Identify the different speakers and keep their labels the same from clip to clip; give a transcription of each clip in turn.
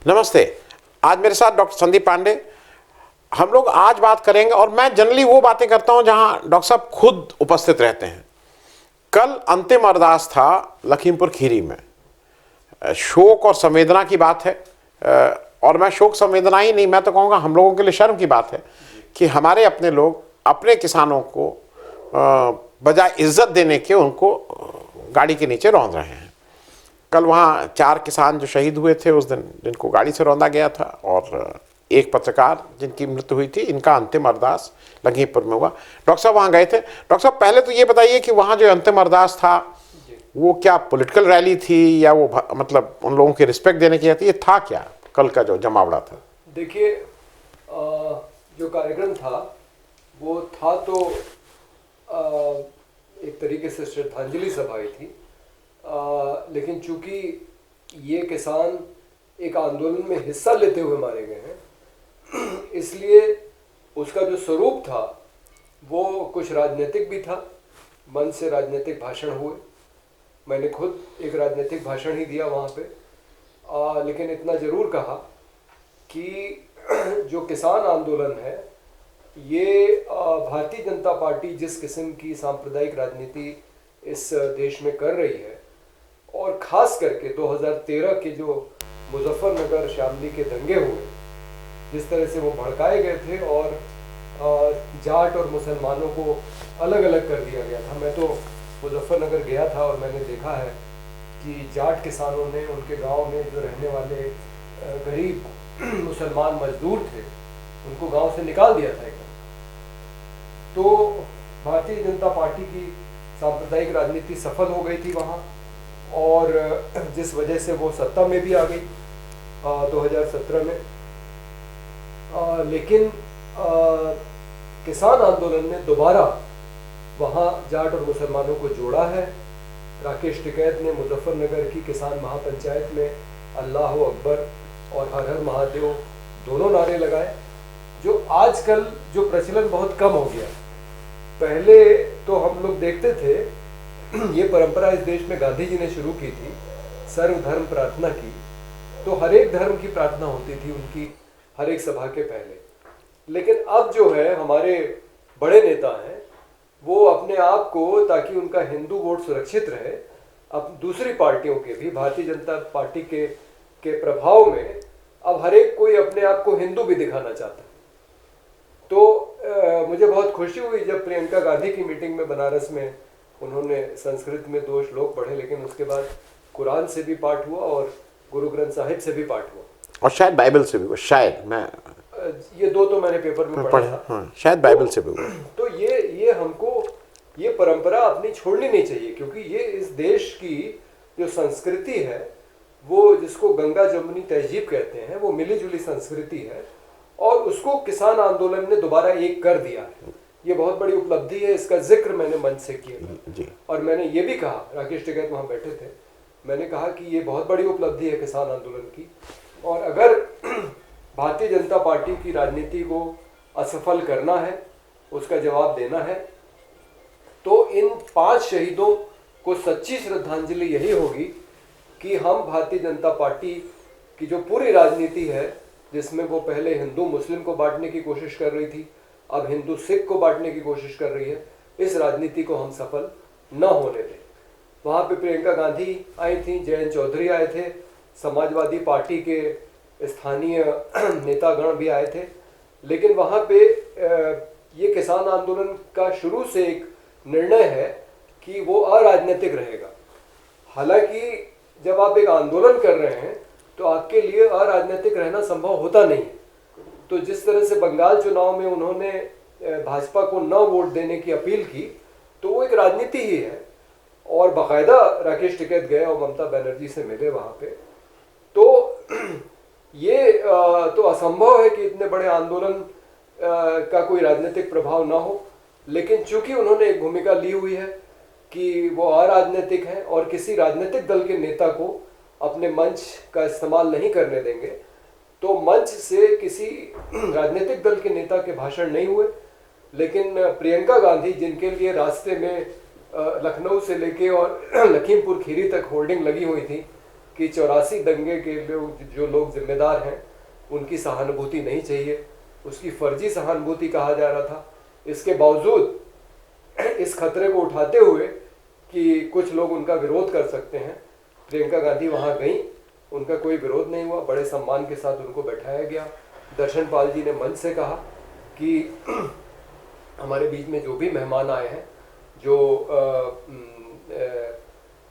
Speaker 1: नमस्ते। आज मेरे साथ डॉक्टर संदीप पांडे। हम लोग आज बात करेंगे, और मैं जनरली वो बातें करता हूं जहां डॉक्टर साहब खुद उपस्थित रहते हैं। कल अंतिम अरदास था लखीमपुर खीरी में। शोक और संवेदना की बात है, और मैं शोक संवेदना ही नहीं, मैं तो कहूँगा हम लोगों के लिए शर्म की बात है कि हमारे अपने लोग अपने किसानों को बजाय इज्जत देने के उनको गाड़ी के नीचे रौंद रहे हैं। कल वहाँ 4 किसान जो शहीद हुए थे उस दिन, जिनको गाड़ी से रौंदा गया था, और एक पत्रकार जिनकी मृत्यु हुई थी, इनका अंतिम अरदास लखीमपुर में हुआ। डॉक्टर साहब वहाँ गए थे। डॉक्टर साहब पहले तो ये बताइए कि वहाँ जो अंतिम अरदास था वो क्या पॉलिटिकल रैली थी या वो मतलब उन लोगों की रिस्पेक्ट देने की थी? ये था क्या कल का जो जमावड़ा था?
Speaker 2: देखिए, जो कार्यक्रम था वो था तो एक तरीके से श्रद्धांजलि सभा ही थी, लेकिन चूंकि ये किसान एक आंदोलन में हिस्सा लेते हुए मारे गए हैं, इसलिए उसका जो स्वरूप था वो कुछ राजनीतिक भी था। मन से राजनीतिक भाषण हुए, मैंने खुद एक राजनीतिक भाषण ही दिया वहाँ पे, लेकिन इतना ज़रूर कहा कि जो किसान आंदोलन है ये भारतीय जनता पार्टी जिस किस्म की सांप्रदायिक राजनीति इस देश में कर रही है, और ख़ास करके 2013 के जो मुजफ्फरनगर शामली के दंगे हुए, जिस तरह से वो भड़काए गए थे और जाट और मुसलमानों को अलग अलग कर दिया गया था। मैं तो मुजफ्फरनगर गया था और मैंने देखा है कि जाट किसानों ने उनके गांव में जो रहने वाले गरीब मुसलमान मजदूर थे उनको गांव से निकाल दिया था एकदम। तो भारतीय जनता पार्टी की सांप्रदायिक राजनीति सफल हो गई थी वहाँ, और जिस वजह से वो सत्ता में भी आ गई 2017 में। लेकिन किसान आंदोलन ने दोबारा वहाँ जाट और मुसलमानों को जोड़ा है। राकेश टिकैत ने मुजफ्फरनगर की किसान महापंचायत में अल्लाह अकबर और हर हर महादेव दोनों नारे लगाए, जो आजकल जो प्रचलन बहुत कम हो गया। पहले तो हम लोग देखते थे, ये परंपरा इस देश में गांधी जी ने शुरू की थी, सर्वधर्म प्रार्थना की, तो हर एक धर्म की प्रार्थना होती थी उनकी हर एक सभा के पहले। लेकिन अब जो है हमारे बड़े नेता हैं वो अपने आप को, ताकि उनका हिंदू वोट सुरक्षित रहे, अब दूसरी पार्टियों के भी, भारतीय जनता पार्टी के प्रभाव में अब हर एक कोई अपने आप को हिंदू भी दिखाना चाहता है। तो मुझे बहुत खुशी हुई जब प्रियंका गांधी की मीटिंग में बनारस में उन्होंने संस्कृत में 2 श्लोक पढ़े, लेकिन उसके बाद कुरान से भी पाठ हुआ और गुरु ग्रंथ साहिब से भी पाठ हुआ,
Speaker 1: और शायद बाइबल से भी हुआ। शायद मैं
Speaker 2: ये 2 तो मैंने पेपर में पढ़ा था।
Speaker 1: हाँ, शायद बाइबल से भी हुआ।
Speaker 2: तो ये हमको ये परंपरा अपनी छोड़नी नहीं चाहिए, क्योंकि ये इस देश की जो संस्कृति है, वो जिसको गंगा जमुनी तहजीब कहते हैं, वो मिली जुली संस्कृति है, और उसको किसान आंदोलन ने दोबारा एक कर दिया है। ये बहुत बड़ी उपलब्धि है, इसका जिक्र मैंने मंच से किया, और मैंने ये भी कहा, राकेश टिकैत वहाँ बैठे थे, मैंने कहा कि ये बहुत बड़ी उपलब्धि है किसान आंदोलन की, और अगर भारतीय जनता पार्टी की राजनीति को असफल करना है, उसका जवाब देना है, तो इन 5 शहीदों को सच्ची श्रद्धांजलि यही होगी कि हम भारतीय जनता पार्टी की जो पूरी राजनीति है, जिसमें वो पहले हिंदू मुस्लिम को बांटने की कोशिश कर रही थी, अब हिंदू सिख को बांटने की कोशिश कर रही है, इस राजनीति को हम सफल न होने दें। वहाँ पे प्रियंका गांधी आई थी, जयंत चौधरी आए थे, समाजवादी पार्टी के स्थानीय नेतागण भी आए थे, लेकिन वहाँ पे ये किसान आंदोलन का शुरू से एक निर्णय है कि वो अराजनीतिक रहेगा। हालांकि जब आप एक आंदोलन कर रहे हैं तो आपके लिए अराजनीतिक रहना संभव होता नहीं है। तो जिस तरह से बंगाल चुनाव में उन्होंने भाजपा को न वोट देने की अपील की, तो वो एक राजनीति ही है, और बाकायदा राकेश टिकैत गए और ममता बनर्जी से मिले वहाँ पे। तो ये तो असंभव है कि इतने बड़े आंदोलन का कोई राजनीतिक प्रभाव ना हो, लेकिन चूंकि उन्होंने एक भूमिका ली हुई है कि वो अराजनीतिक है और किसी राजनीतिक दल के नेता को अपने मंच का इस्तेमाल नहीं करने देंगे, तो मंच से किसी राजनीतिक दल के नेता के भाषण नहीं हुए, लेकिन प्रियंका गांधी, जिनके लिए रास्ते में लखनऊ से लेके और लखीमपुर खीरी तक होर्डिंग लगी हुई थी कि 84 दंगे के जो लोग जिम्मेदार हैं उनकी सहानुभूति नहीं चाहिए, उसकी फर्जी सहानुभूति कहा जा रहा था। इसके बावजूद इस खतरे को उठाते हुए कि कुछ लोग उनका विरोध कर सकते हैं, प्रियंका गांधी वहां गई, उनका कोई विरोध नहीं हुआ, बड़े सम्मान के साथ उनको बैठाया गया। दर्शन पाल जी ने मंच से कहा कि हमारे बीच में जो भी मेहमान आए हैं, जो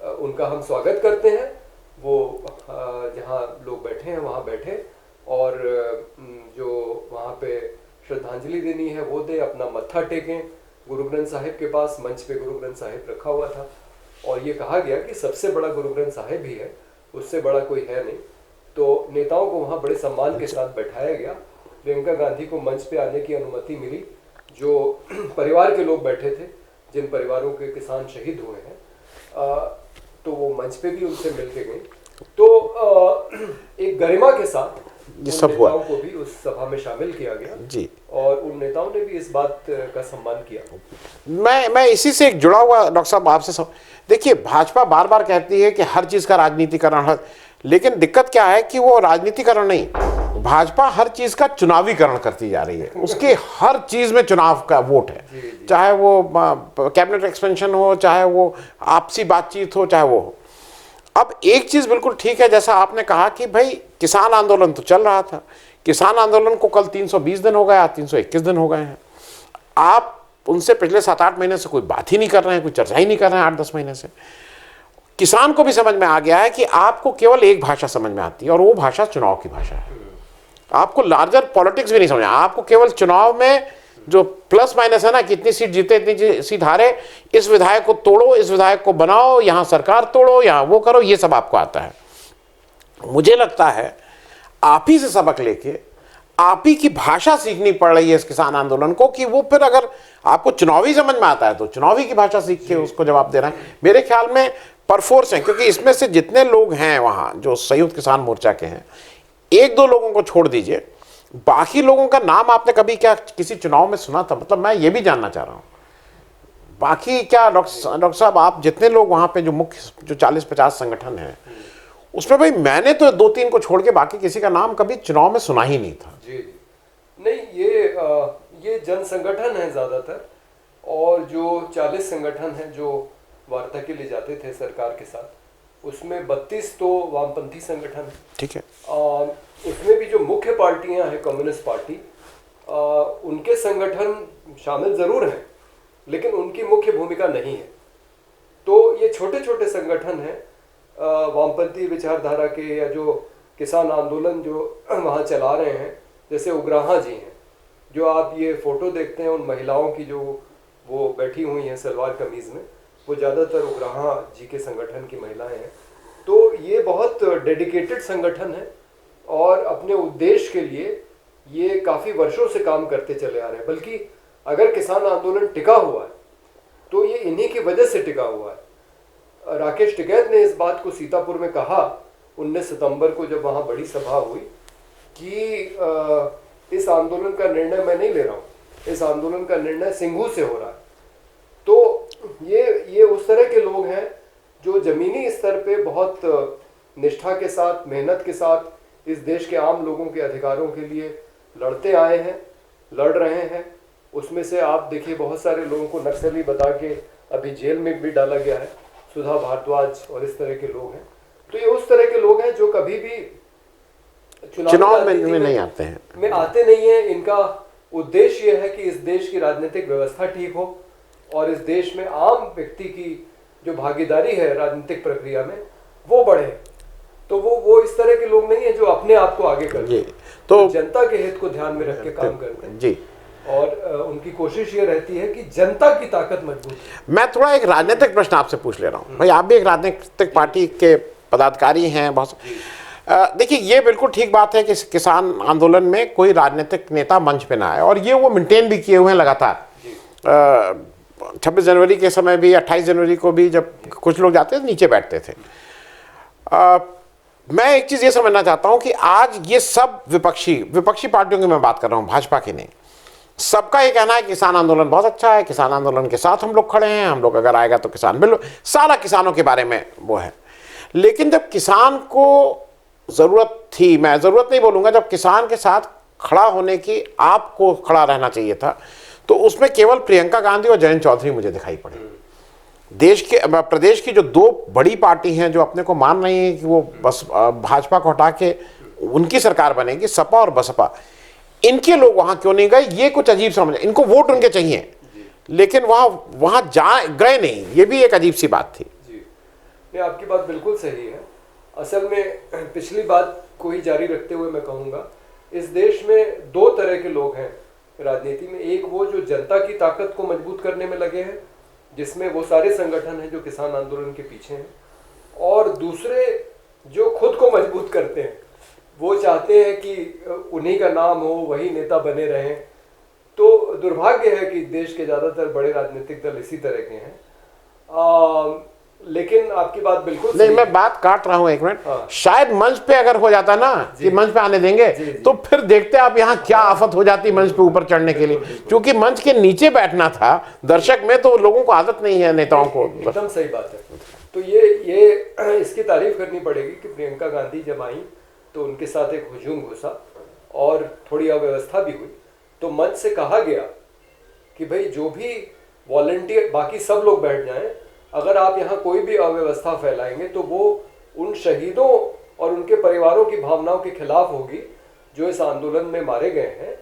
Speaker 2: उनका हम स्वागत करते हैं, वो जहाँ लोग बैठे हैं वहाँ बैठे, और जो वहाँ पे श्रद्धांजलि देनी है वो दे, अपना मत्था टेकें गुरु ग्रंथ साहिब के पास। मंच पे गुरु ग्रंथ साहिब रखा हुआ था और ये कहा गया कि सबसे बड़ा गुरु ग्रंथ साहिब ही है, उससे बड़ा कोई है नहीं। तो नेताओं को वहाँ बड़े सम्मान के साथ बैठाया गया। प्रियंका गांधी को मंच पे आने की अनुमति मिली। जो परिवार के लोग बैठे थे, जिन परिवारों के किसान शहीद हुए हैं, तो वो मंच पे भी उनसे मिल के गए। तो एक गरिमा के साथ उन नेताओं को भी उस सभा में शामिल किया गया
Speaker 1: जी, और
Speaker 2: उन नेताओं ने भी इस बात का सम्मान किया।
Speaker 1: मैं इसी से एक जुड़ा हुआ डॉक्टर साहब आपसे देखिए, भाजपा बार बार कहती है कि हर चीज का राजनीतिकरण है, लेकिन दिक्कत क्या है कि वो राजनीतिकरण नहीं, भाजपा हर चीज का चुनावीकरण करती जा रही है। उसके हर चीज में चुनाव का वोट है, चाहे वो कैबिनेट एक्सपेंशन हो, चाहे वो आपसी बातचीत हो, चाहे वो हो। अब एक चीज बिल्कुल ठीक है, जैसा आपने कहा कि भाई किसान आंदोलन तो चल रहा था, किसान आंदोलन को कल 320 दिन हो गए, आज 321 दिन हो गए हैं। आप उनसे पिछले 7-8 महीने से कोई बात ही नहीं कर रहे हैं, कोई चर्चा ही नहीं कर रहे हैं 8-10 महीने से। किसान को भी समझ में आ गया है कि आपको केवल एक भाषा समझ में आती है और वो भाषा चुनाव की भाषा है। आपको लार्जर पॉलिटिक्स भी नहीं समझ, आपको केवल चुनाव में जो प्लस माइनस है ना, कितनी सीट जीते इतनी सीट हारे, इस विधायक को तोड़ो, इस विधायक को बनाओ, यहां सरकार तोड़ो, यहां वो करो, ये सब आपको आता है। मुझे लगता है आप ही से सबक लेके आप ही की भाषा सीखनी पड़ रही है इस किसान आंदोलन को, कि वो फिर अगर आपको चुनावी समझ में आता है तो चुनावी की भाषा सीख के उसको जवाब दे रहे हैं। मेरे ख्याल में परफोर्स है, क्योंकि इसमें से जितने लोग हैं वहां जो संयुक्त किसान मोर्चा के हैं, 1-2 लोगों को छोड़ दीजिए, बाकी लोगों का नाम आपने कभी क्या किसी चुनाव में सुना था? मतलब मैं ये भी जानना चाह रहा हूं, बाकी क्या डॉक्टर साहब, आप जितने लोग वहां पे जो मुख्य जो 40-50 संगठन है, उसमें भाई मैंने तो 2-3 को छोड़ के बाकी किसी का नाम कभी चुनाव में सुना ही नहीं था।
Speaker 2: जी नहीं, ये जन संगठन है ज्यादातर, और जो 40 संगठन हैं जो वार्ता के लिए जाते थे सरकार के साथ, उसमें 32 तो वामपंथी संगठन है।
Speaker 1: ठीक है।
Speaker 2: उसमें भी जो मुख्य पार्टियां हैं, कम्युनिस्ट पार्टी, उनके संगठन शामिल जरूर हैं, लेकिन उनकी मुख्य भूमिका नहीं है। तो ये छोटे छोटे संगठन हैं वामपंथी विचारधारा के, या जो किसान आंदोलन जो वहाँ चला रहे हैं, जैसे उग्राहा जी हैं, जो आप ये फोटो देखते हैं उन महिलाओं की जो वो बैठी हुई हैं सलवार कमीज में, वो ज़्यादातर उग्राहा जी के संगठन की महिलाएं हैं। तो ये बहुत डेडिकेटेड संगठन है और अपने उद्देश्य के लिए ये काफ़ी वर्षों से काम करते चले आ रहे हैं। बल्कि अगर किसान आंदोलन टिका हुआ है तो ये इन्हीं की वजह से टिका हुआ है। राकेश टिकैत ने इस बात को सीतापुर में कहा 19 सितंबर को, जब वहाँ बड़ी सभा हुई, कि इस आंदोलन का निर्णय मैं नहीं ले रहा हूँ, इस आंदोलन का निर्णय सिंघू से हो रहा है। तो ये उस तरह के लोग हैं जो जमीनी स्तर पे बहुत निष्ठा के साथ, मेहनत के साथ इस देश के आम लोगों के अधिकारों के लिए लड़ते आए हैं, लड़ रहे हैं। उसमें से आप देखिए बहुत सारे लोगों को नक्सली बता के अभी जेल में भी डाला गया है, सुधा भारद्वाज और इस तरह के लोग हैं। तो ये उस तरह के लोग हैं जो कभी भी
Speaker 1: चुनाव में नहीं आते हैं,
Speaker 2: में आते नहीं है। इनका उद्देश्य ये है कि इस देश की राजनीतिक व्यवस्था ठीक हो और इस देश में आम व्यक्ति की जो भागीदारी है राजनीतिक प्रक्रिया में वो बढ़े। तो वो इस तरह के लोग नहीं है जो अपने आप को आगे करते हैं, तो जनता के हित को ध्यान में रख के काम करते हैं
Speaker 1: जी।
Speaker 2: और उनकी कोशिश ये रहती है कि जनता की ताकत मजबूत है।
Speaker 1: मैं थोड़ा एक राजनीतिक प्रश्न आपसे पूछ ले रहा हूँ भाई, आप भी एक राजनीतिक पार्टी के पदाधिकारी हैं बहुत। देखिए ये बिल्कुल ठीक बात है कि किसान आंदोलन में कोई राजनीतिक नेता मंच पे ना आए, और ये वो मेंटेन भी किए हुए हैं लगातार। 26 जनवरी के समय भी, 28 जनवरी को भी, जब कुछ लोग जाते थे नीचे बैठते थे। मैं एक चीज़ ये समझना चाहता हूँ कि आज ये सब विपक्षी पार्टियों की मैं बात कर रहा हूँ, भाजपा की नहीं, सबका ये कहना है किसान आंदोलन बहुत अच्छा है, किसान आंदोलन के साथ हम लोग खड़े हैं, हम लोग अगर आएगा तो किसान बिल्कुल, सारा किसानों के बारे में वो है। लेकिन जब किसान को जरूरत थी, मैं जरूरत नहीं बोलूंगा, जब किसान के साथ खड़ा होने की आपको खड़ा रहना चाहिए था, तो उसमें केवल प्रियंका गांधी और जयंत चौधरी मुझे दिखाई पड़े। देश के प्रदेश की जो दो बड़ी पार्टी हैं जो अपने को मान रही हैं कि वो बस भाजपा को हटा के उनकी सरकार बनेगी, सपा और बसपा, इनके लोग वहां क्यों नहीं गए, ये कुछ अजीब समझ, इनको वोट उनके चाहिए लेकिन वहां जा गए नहीं, ये भी एक अजीब सी बात थी।
Speaker 2: जी, नहीं, आपकी बात बिल्कुल सही है। असल में पिछली बात को ही जारी रखते हुए मैं कहूँगा, इस देश में दो तरह के लोग हैं राजनीति में। एक वो जो जनता की ताकत को मजबूत करने में लगे हैं, जिसमें वो सारे संगठन हैं जो किसान आंदोलन के पीछे हैं, और दूसरे जो खुद को मजबूत करते हैं, वो चाहते हैं कि उन्हीं का नाम हो, वही नेता बने रहें। तो दुर्भाग्य है कि देश के ज़्यादातर बड़े राजनीतिक दल इसी तरह के हैं। लेकिन आपकी बात बिल्कुल
Speaker 1: नहीं, मैं बात काट रहा हूं एक मिनट।
Speaker 2: हाँ।
Speaker 1: शायद मंच पे अगर हो जाता ना कि मंच पे आने देंगे, तो फिर देखते आप यहाँ क्या आफत हो जाती मंच पे ऊपर चढ़ने के लिए, क्योंकि मंच के नीचे बैठना था दर्शक में, तो लोगों को आदत नहीं है नेताओं को।
Speaker 2: एकदम सही बात है। तो ये इसकी तारीफ करनी पड़ेगी कि प्रियंका गांधी जब आई तो उनके साथ एक हुजूम घुसा और थोड़ी अव्यवस्था भी हुई। तो मंच से कहा गया कि भाई जो भी वॉलंटियर, बाकी सब लोग बैठ जाएं, अगर आप यहाँ कोई भी अव्यवस्था फैलाएंगे तो वो उन शहीदों और उनके परिवारों की भावनाओं के खिलाफ होगी जो इस आंदोलन में मारे गए हैं।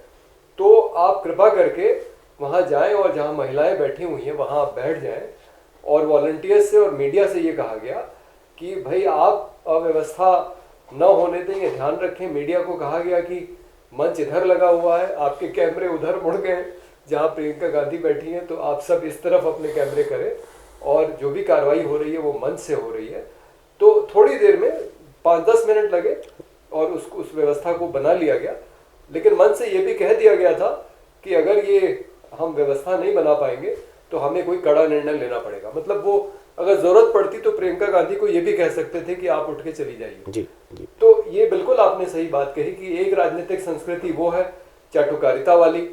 Speaker 2: तो आप कृपा करके वहाँ जाएं और जहाँ महिलाएं बैठी हुई हैं वहाँ आप बैठ जाएं। और वॉलंटियर्स से और मीडिया से ये कहा गया कि भाई आप अव्यवस्था न होने दें, ये ध्यान रखें। मीडिया को कहा गया कि मंच इधर लगा हुआ है, आपके कैमरे उधर मुड़ गए जहाँ प्रियंका गांधी बैठी हैं, तो आप सब इस तरफ अपने कैमरे करें और जो भी कार्रवाई हो रही है वो मंच से हो रही है। तो थोड़ी देर में 5-10 मिनट लगे और उस व्यवस्था को बना लिया गया। लेकिन मंच से ये भी कह दिया गया था कि अगर ये हम व्यवस्था नहीं बना पाएंगे तो हमें कोई कड़ा निर्णय लेना पड़ेगा। मतलब वो अगर जरूरत पड़ती तो प्रियंका गांधी को ये भी कह सकते थे कि आप उठ के चली जाइए।
Speaker 1: जी, जी।
Speaker 2: तो ये बिल्कुल आपने सही बात कही कि एक राजनीतिक संस्कृति वो है चाटुकारिता वाली,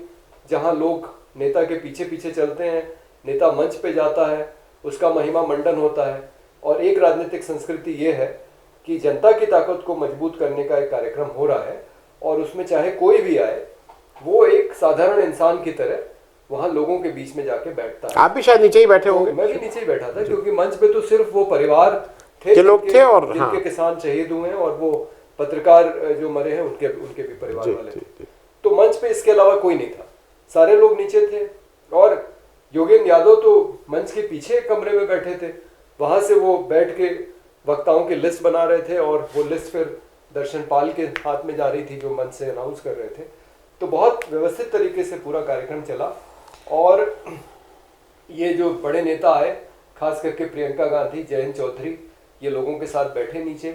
Speaker 2: जहां लोग नेता के पीछे पीछे चलते हैं, नेता मंच पे जाता है, उसका महिमा मंडन होता है। और एक राजनीतिक संस्कृति ये है कि जनता की ताकत को मजबूत करने का एक कार्यक्रम हो रहा है और उसमें चाहे कोई भी आए, वो एक साधारण इंसान की तरह वहाँ लोगों के बीच में जाके बैठता है।
Speaker 1: आप भी शायद नीचे ही बैठे होंगे।
Speaker 2: मैं भी नीचे ही बैठा था, क्योंकि मंच पे तो सिर्फ वो परिवार थे
Speaker 1: के लोग थे और
Speaker 2: जिनके किसान शहीद हुए हैं, और वो पत्रकार जो मरे हैं उनके भी परिवार वाले थे। तो मंच पे इसके अलावा कोई नहीं था, सारे लोग नीचे थे। और योगेंद्र यादव तो मंच के पीछे कमरे में बैठे थे, वहां से वो बैठ के वक्ताओं की लिस्ट बना रहे थे और वो लिस्ट फिर दर्शन पाल के हाथ में जा रही थी जो मंच से अनाउंस कर रहे थे। तो बहुत व्यवस्थित तरीके से पूरा कार्यक्रम चला। और ये जो बड़े नेता आए, खास करके प्रियंका गांधी, जयंत चौधरी, ये लोगों के साथ बैठे नीचे।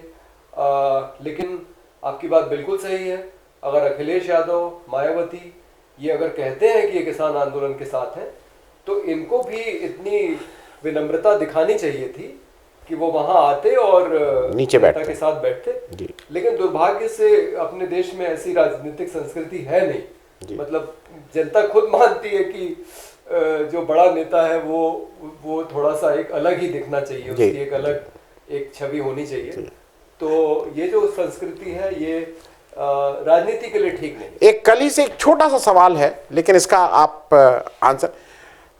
Speaker 2: लेकिन आपकी बात बिल्कुल सही है, अगर अखिलेश यादव, मायावती ये अगर कहते हैं कि ये किसान आंदोलन के साथ हैं, तो इनको भी इतनी विनम्रता दिखानी चाहिए थी कि वो वहां आते और
Speaker 1: नीचे बैठते
Speaker 2: के साथ बैठते। लेकिन दुर्भाग्य से अपने देश में ऐसी राजनीतिक संस्कृति है नहीं। मतलब जनता खुद मानती है कि जो बड़ा नेता है वो थोड़ा सा एक अलग ही दिखना चाहिए, उसकी एक अलग एक छवि होनी चाहिए। तो ये जो संस्कृति है ये राजनीति के लिए ठीक नहीं।
Speaker 1: एक कली से एक छोटा सा सवाल है, लेकिन इसका आप आंसर।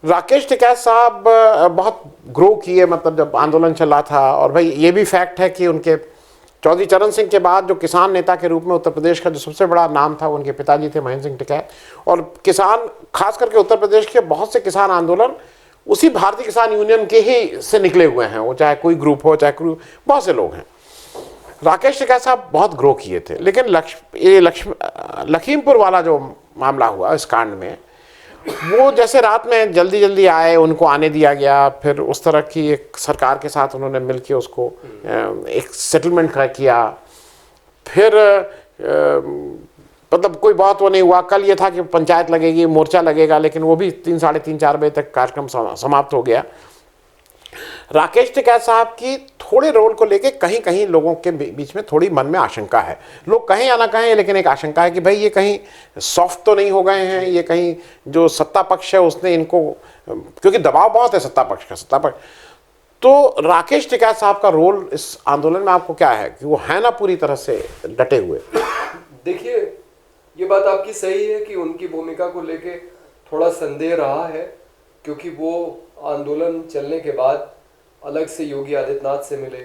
Speaker 1: राकेश टिकैत साहब बहुत ग्रो किए, मतलब जब आंदोलन चला था, और भाई ये भी फैक्ट है कि उनके चौधरी चरण सिंह के बाद जो किसान नेता के रूप में उत्तर प्रदेश का जो सबसे बड़ा नाम था, उनके पिताजी थे महेंद्र सिंह टिकैत। और किसान, खास करके उत्तर प्रदेश के बहुत से किसान आंदोलन उसी भारतीय किसान यूनियन के ही से निकले हुए हैं, वो चाहे कोई ग्रुप हो, चाहे कोई, बहुत से लोग हैं। राकेश टिकैत साहब बहुत ग्रो किए थे, लेकिन लखीमपुर वाला जो मामला हुआ इस कांड में, वो जैसे रात में जल्दी जल्दी आए, उनको आने दिया गया, फिर उस तरह की एक सरकार के साथ उन्होंने मिलकर उसको एक सेटलमेंट किया, फिर मतलब कोई बहुत वो नहीं हुआ। कल ये था कि पंचायत लगेगी, मोर्चा लगेगा, लेकिन वो भी 3, साढ़े 3, 4 बजे तक कार्यक्रम समाप्त हो गया। राकेश टिकैत साहब की थोड़े रोल को लेके कहीं कहीं लोगों के बीच में थोड़ी मन में आशंका है। लोग कहें या ना कहें, लेकिन एक आशंका है कि भाई ये कहीं सॉफ्ट तो नहीं हो गए हैं, ये कहीं जो सत्ता पक्ष है उसने इनको, क्योंकि दबाव बहुत है सत्ता पक्ष का, सत्ता पक्ष तो राकेश टिकैत साहब का रोल इस आंदोलन में आपको क्या है कि वो है ना पूरी तरह से डटे हुए?
Speaker 2: देखिए, ये बात आपकी सही है कि उनकी भूमिका को लेके थोड़ा संदेह रहा है, क्योंकि वो आंदोलन चलने के बाद अलग से योगी आदित्यनाथ से मिले,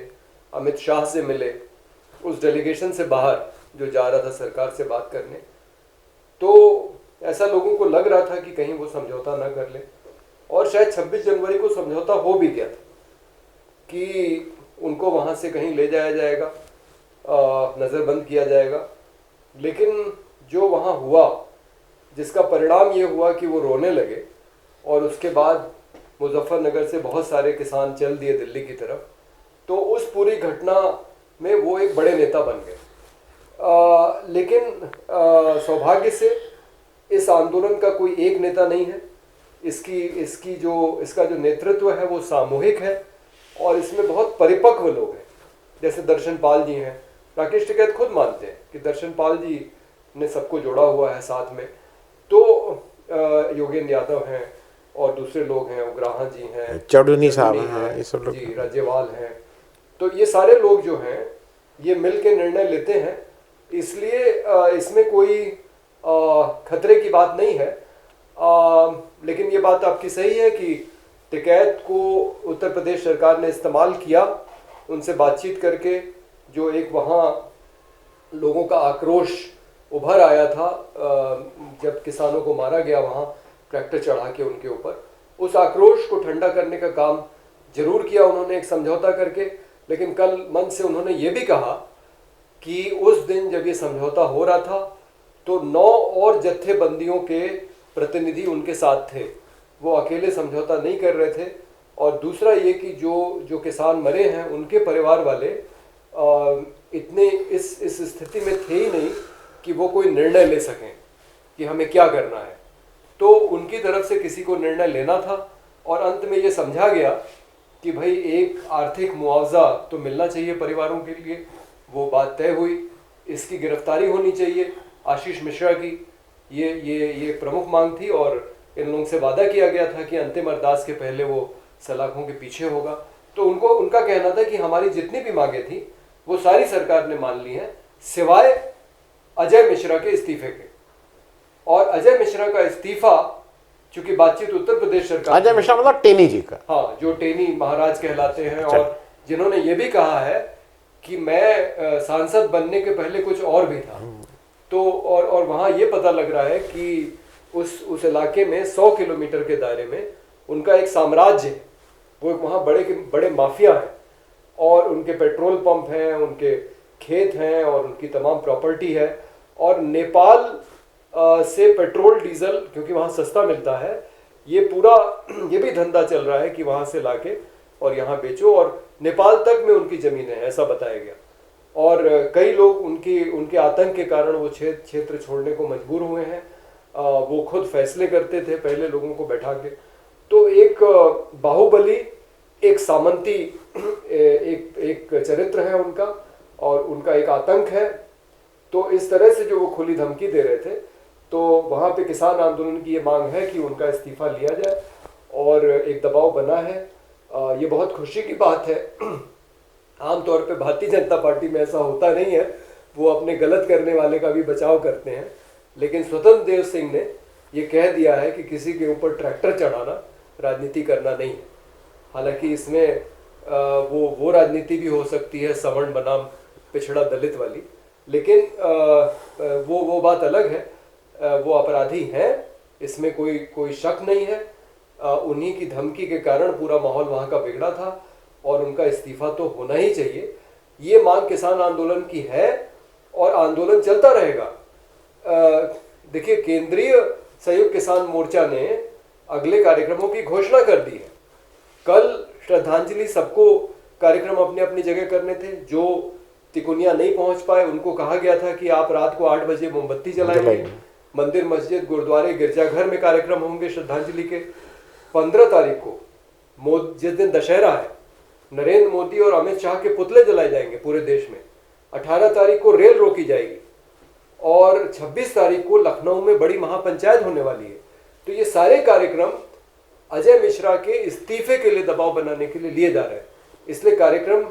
Speaker 2: अमित शाह से मिले, उस डेलीगेशन से बाहर जो जा रहा था सरकार से बात करने। तो ऐसा लोगों को लग रहा था कि कहीं वो समझौता ना कर ले, और शायद 26 जनवरी को समझौता हो भी गया था कि उनको वहाँ से कहीं ले जाया जाएगा, नज़रबंद किया जाएगा। लेकिन जो वहाँ हुआ, जिसका परिणाम ये हुआ कि वो रोने लगे, और उसके बाद मुजफ्फरनगर से बहुत सारे किसान चल दिए दिल्ली की तरफ। तो उस पूरी घटना में वो एक बड़े नेता बन गए। लेकिन सौभाग्य से इस आंदोलन का कोई एक नेता नहीं है। इसका जो नेतृत्व है वो सामूहिक है, और इसमें बहुत परिपक्व लोग हैं, जैसे दर्शन पाल जी हैं। राकेश टिकैत खुद मानते हैं कि दर्शन पाल जी ने सबको जोड़ा हुआ है साथ में। तो योगेंद्र यादव हैं और दूसरे लोग हैं, उग्राहा जी हैं,
Speaker 1: चौधरी साहब हैं, ये सब लोग
Speaker 2: जी, राज्यपाल हैं। तो ये सारे लोग जो हैं ये मिल के निर्णय लेते हैं, इसलिए इसमें कोई खतरे की बात नहीं है। लेकिन ये बात आपकी सही है कि टिकैत को उत्तर प्रदेश सरकार ने इस्तेमाल किया, उनसे बातचीत करके। जो एक वहाँ लोगों का आक्रोश उभर आया था जब किसानों को मारा गया वहाँ ट्रैक्टर चढ़ा के उनके ऊपर, उस आक्रोश को ठंडा करने का काम जरूर किया उन्होंने एक समझौता करके। लेकिन कल मन से उन्होंने ये भी कहा कि उस दिन जब ये समझौता हो रहा था तो 9 और जत्थेबंदियों के प्रतिनिधि उनके साथ थे, वो अकेले समझौता नहीं कर रहे थे। और दूसरा ये कि जो किसान मरे हैं उनके परिवार वाले इतने इस स्थिति में थे ही नहीं कि वो कोई निर्णय ले सकें कि हमें क्या करना है। तो उनकी तरफ से किसी को निर्णय लेना था, और अंत में ये समझा गया कि भाई एक आर्थिक मुआवजा तो मिलना चाहिए परिवारों के लिए। वो बात तय हुई, इसकी गिरफ्तारी होनी चाहिए आशीष मिश्रा की, ये प्रमुख मांग थी। और इन लोगों से वादा किया गया था कि अंतिम अरदास के पहले वो सलाखों के पीछे होगा। तो उनका कहना था कि हमारी जितनी भी मांगे थी वो सारी सरकार ने मान ली हैं, सिवाय अजय मिश्रा के इस्तीफे के। और अजय मिश्रा का इस्तीफा, चूंकि बातचीत उत्तर प्रदेश सरकार,
Speaker 1: अजय मिश्रा मतलब टेनी जी का,
Speaker 2: हाँ, जो टेनी महाराज कहलाते हैं, और जिन्होंने ये भी कहा है कि मैं सांसद बनने के पहले कुछ और भी था। तो और वहाँ ये पता लग रहा है कि उस इलाके में 100 किलोमीटर के दायरे में उनका एक साम्राज्य है। वो वहाँ बड़े माफिया हैं, और उनके पेट्रोल पंप हैं, उनके खेत हैं, और उनकी तमाम प्रॉपर्टी है। और नेपाल से पेट्रोल डीजल, क्योंकि वहाँ सस्ता मिलता है, ये भी धंधा चल रहा है कि वहाँ से लाके और यहाँ बेचो, और नेपाल तक में उनकी ज़मीन है, ऐसा बताया गया। और कई लोग उनके आतंक के कारण वो क्षेत्र छोड़ने को मजबूर हुए हैं। वो खुद फैसले करते थे पहले लोगों को बैठा के। तो एक बाहुबली, एक सामंती एक चरित्र है उनका, और उनका एक आतंक है। तो इस तरह से जो वो खुली धमकी दे रहे थे, तो वहाँ पे किसान आंदोलन की ये मांग है कि उनका इस्तीफा लिया जाए, और एक दबाव बना है। ये बहुत खुशी की बात है। आमतौर पे भारतीय जनता पार्टी में ऐसा होता नहीं है, वो अपने गलत करने वाले का भी बचाव करते हैं। लेकिन स्वतंत्र देव सिंह ने ये कह दिया है कि किसी के ऊपर ट्रैक्टर चढ़ाना राजनीति करना नहीं है। हालांकि इसमें वो राजनीति भी हो सकती है सवर्ण बनाम पिछड़ा दलित वाली, लेकिन वो बात अलग है। वो अपराधी हैं, इसमें कोई शक नहीं है। उन्हीं की धमकी के कारण पूरा माहौल वहाँ का बिगड़ा था, और उनका इस्तीफा तो होना ही चाहिए। ये मांग किसान आंदोलन की है, और आंदोलन चलता रहेगा। देखिए, केंद्रीय संयुक्त किसान मोर्चा ने अगले कार्यक्रमों की घोषणा कर दी है। कल श्रद्धांजलि सबको कार्यक्रम अपनी अपनी जगह करने थे। जो तिकोनिया नहीं पहुंच पाए उनको कहा गया था कि आप रात को 8 बजे मोमबत्ती जलाएंगे। मंदिर, मस्जिद, गुरुद्वारे, गिरजाघर में कार्यक्रम होंगे श्रद्धांजलि के। 15 तारीख को जिस दिन दशहरा है, नरेंद्र मोदी और अमित शाह के पुतले जलाए जाएंगे पूरे देश में। 18 तारीख को रेल रोकी जाएगी, और 26 तारीख को लखनऊ में बड़ी महापंचायत होने वाली है। तो ये सारे कार्यक्रम अजय मिश्रा के इस्तीफे के लिए दबाव बनाने के लिए जा रहे हैं, इसलिए कार्यक्रम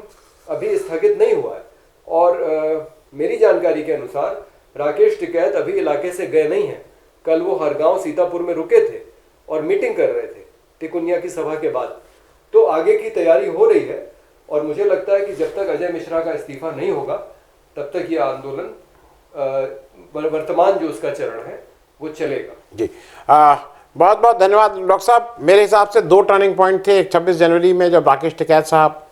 Speaker 2: अभी स्थगित नहीं हुआ है। और मेरी जानकारी के अनुसार राकेश टिकैत अभी इलाके से गए नहीं हैं। कल वो हरगांव सीतापुर में रुके थे और मीटिंग कर रहे थे तिकुनिया की सभा के बाद। तो आगे की तैयारी हो रही है और मुझे लगता है कि जब तक अजय मिश्रा का इस्तीफा नहीं होगा तब तक ये आंदोलन वर्तमान जो उसका चरण है वो चलेगा।
Speaker 1: जी, बहुत बहुत धन्यवाद डॉक्टर साहब। मेरे हिसाब से 2 टर्निंग पॉइंट थे। एक 26 जनवरी में जब राकेश टिकैत साहब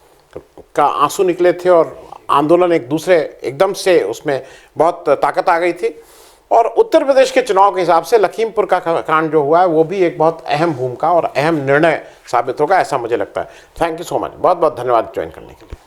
Speaker 1: का आंसू निकले थे और आंदोलन एक दूसरे एकदम से उसमें बहुत ताकत आ गई थी, और उत्तर प्रदेश के चुनाव के हिसाब से लखीमपुर का कांड जो हुआ है वो भी एक बहुत अहम भूमिका और अहम निर्णय साबित होगा, ऐसा मुझे लगता है। थैंक यू सो मच, बहुत बहुत धन्यवाद ज्वाइन करने के लिए।